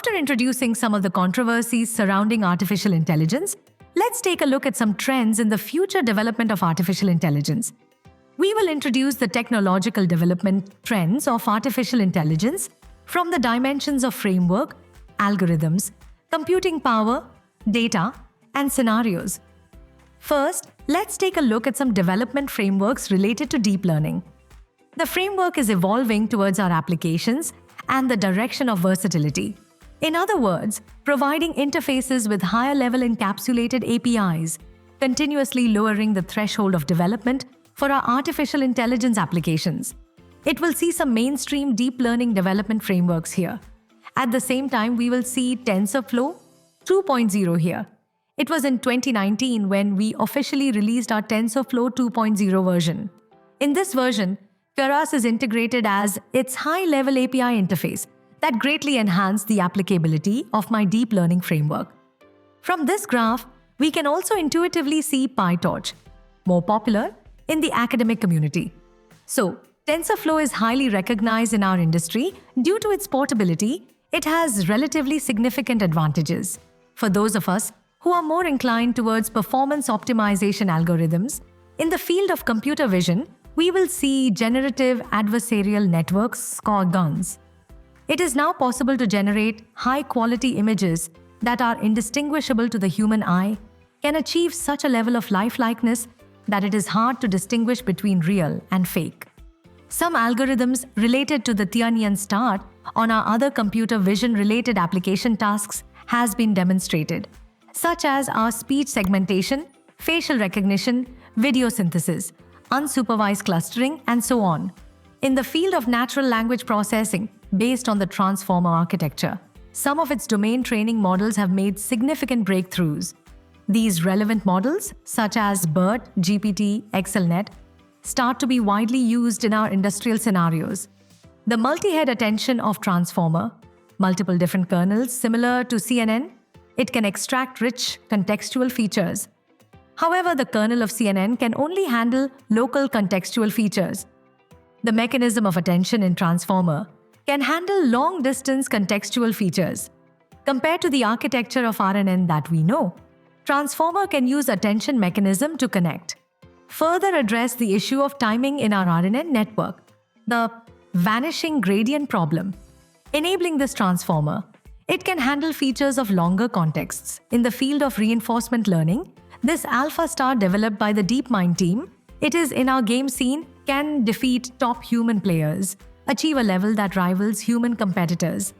After introducing some of the controversies surrounding artificial intelligence, let's take a look at some trends in the future development of artificial intelligence. We will introduce the technological development trends of artificial intelligence from the dimensions of framework, algorithms, computing power, data, and scenarios. First, let's take a look at some development frameworks related to deep learning. The framework is evolving towards our applications and the direction of versatility. In other words, providing interfaces with higher-level encapsulated APIs, continuously lowering the threshold of development for our artificial intelligence applications. It will see some mainstream deep learning development frameworks here. At the same time, we will see TensorFlow 2.0 here. It was in 2019 when we officially released our TensorFlow 2.0 version. In this version, Keras is integrated as its high-level API interface that greatly enhanced the applicability of my deep learning framework. From this graph, we can also intuitively see PyTorch, more popular in the academic community. So, TensorFlow is highly recognized in our industry due to its portability. It has relatively significant advantages. For those of us who are more inclined towards performance optimization algorithms, in the field of computer vision, we will see generative adversarial networks called GANs. It is now possible to generate high-quality images that are indistinguishable to the human eye, can achieve such a level of lifelikeness that it is hard to distinguish between real and fake. Some algorithms related to the Tianyan star on our other computer vision-related application tasks has been demonstrated, such as our speech segmentation, facial recognition, video synthesis, unsupervised clustering, and so on. In the field of natural language processing, based on the transformer architecture, some of its domain training models have made significant breakthroughs. These relevant models, such as BERT, GPT, XLNet, start to be widely used in our industrial scenarios. The multi-head attention of transformer, multiple different kernels similar to CNN, it can extract rich contextual features. However, the kernel of CNN can only handle local contextual features. The mechanism of attention in transformer can handle long-distance contextual features. Compared to the architecture of RNN that we know, transformer can use attention mechanism to connect. Further address the issue of timing in our RNN network, the vanishing gradient problem. Enabling this transformer, it can handle features of longer contexts. In the field of reinforcement learning, this alpha star developed by the DeepMind team, it is in our game scene, can defeat top human players, achieve a level that rivals human competitors.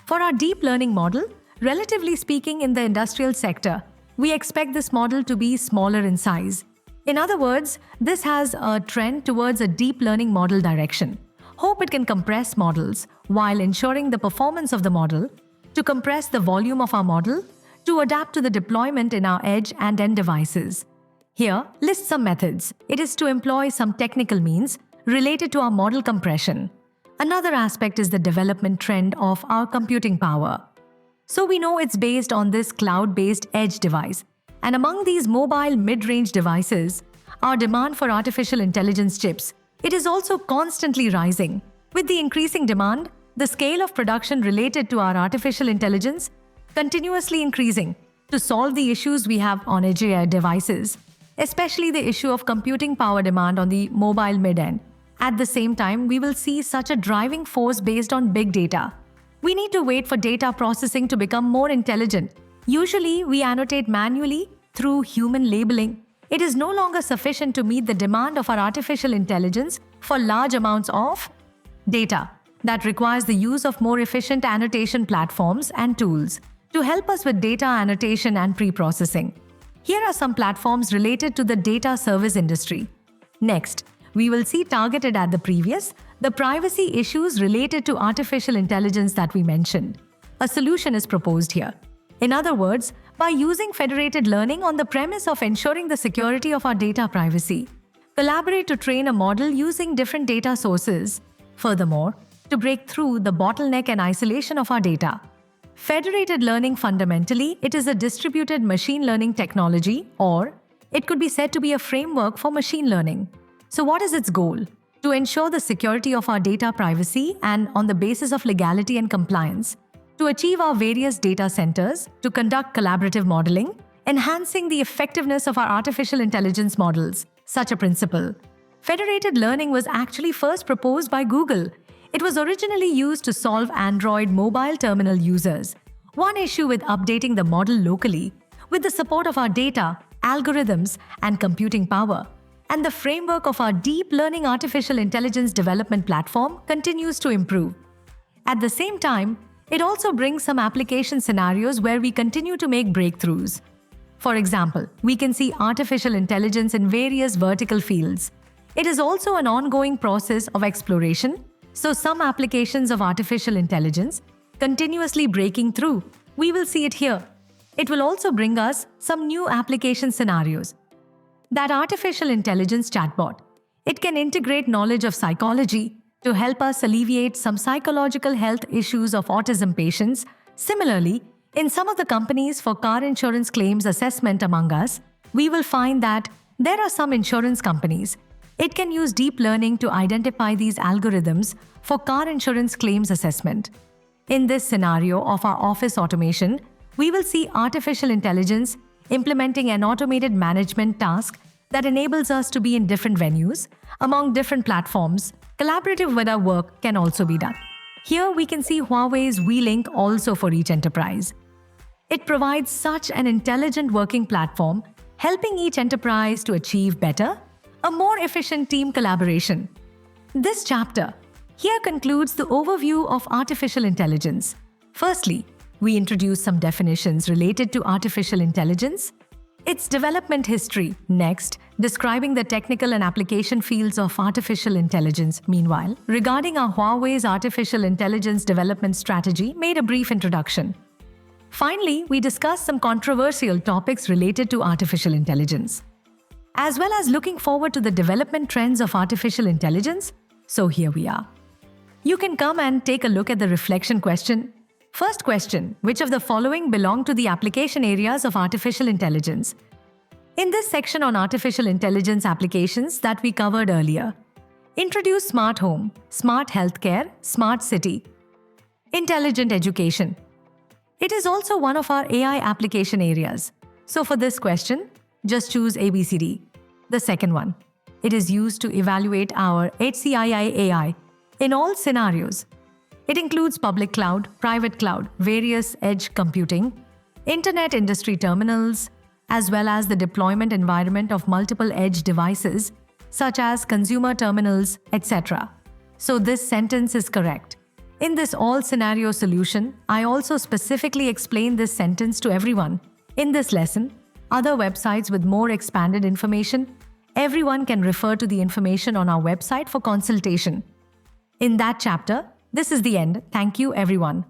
For our deep learning model, relatively speaking in the industrial sector, we expect this model to be smaller in size. In other words, this has a trend towards a deep learning model direction. Hope it can compress models while ensuring the performance of the model, to compress the volume of our model, to adapt to the deployment in our edge and end devices. Here, list some methods. It is to employ some technical means related to our model compression. Another aspect is the development trend of our computing power. So we know it's based on this cloud-based edge device. And among these mobile mid-range devices, our demand for artificial intelligence chips, it is also constantly rising. With the increasing demand, the scale of production related to our artificial intelligence continuously increasing to solve the issues we have on edge AI devices, especially the issue of computing power demand on the mobile mid-end. At the same time, we will see such a driving force based on big data. We need to wait for data processing to become more intelligent. Usually, we annotate manually through human labeling. It is no longer sufficient to meet the demand of our artificial intelligence for large amounts of data. That requires the use of more efficient annotation platforms and tools to help us with data annotation and pre-processing. Here are some platforms related to the data service industry. Next, we will see targeted at the privacy issues related to artificial intelligence that we mentioned. A solution is proposed here. In other words, by using federated learning on the premise of ensuring the security of our data privacy, collaborate to train a model using different data sources. Furthermore, to break through the bottleneck and isolation of our data. Federated learning fundamentally, it is a distributed machine learning technology, or it could be said to be a framework for machine learning. So what is its goal? To ensure the security of our data privacy and on the basis of legality and compliance. to achieve our various data centers to conduct collaborative modeling, enhancing the effectiveness of our artificial intelligence models. Such a principle. Federated learning was actually first proposed by Google. It was originally used to solve Android mobile terminal users. One issue with updating the model locally, with the support of our data, algorithms, and computing power, and the framework of our deep learning artificial intelligence development platform continues to improve. At the same time, it also brings some application scenarios where we continue to make breakthroughs. For example, we can see artificial intelligence in various vertical fields. It is also an ongoing process of exploration, so some applications of artificial intelligence continuously breaking through. We will see it here. It will also bring us some new application scenarios. That artificial intelligence chatbot, it can integrate knowledge of psychology to help us alleviate some psychological health issues of autism patients. Similarly, in some of the companies for car insurance claims assessment among us, we will find that there are some insurance companies. It can use deep learning to identify these algorithms for car insurance claims assessment. In this scenario of our office automation, we will see artificial intelligence implementing an automated management task that enables us to be in different venues, among different platforms. Collaborative with our work can also be done. Here we can see Huawei's WeLink also for each enterprise. It provides such an intelligent working platform, helping each enterprise to achieve better, a more efficient team collaboration. This chapter here concludes the overview of artificial intelligence. Firstly, we introduce some definitions related to artificial intelligence, its development history. Next, describing the technical and application fields of artificial intelligence. Meanwhile, regarding our Huawei's artificial intelligence development strategy, made a brief introduction. Finally, we discuss some controversial topics related to artificial intelligence, as well as looking forward to the development trends of artificial intelligence. So here we are. You can come and take a look at the reflection question. First question, which of the following belong to the application areas of artificial intelligence? In this section on artificial intelligence applications that we covered earlier, introduce smart home, smart healthcare, smart city, intelligent education. It is also one of our AI application areas. So for this question, just choose ABCD. The second one, it is used to evaluate our HCII AI in all scenarios. It includes public cloud, private cloud, various edge computing, internet industry terminals, as well as the deployment environment of multiple edge devices, such as consumer terminals, etc. So this sentence is correct. In this all scenario solution, I also specifically explain this sentence to everyone. In this lesson, other websites with more expanded information, everyone can refer to the information on our website for consultation. In that chapter, this is the end. Thank you, everyone.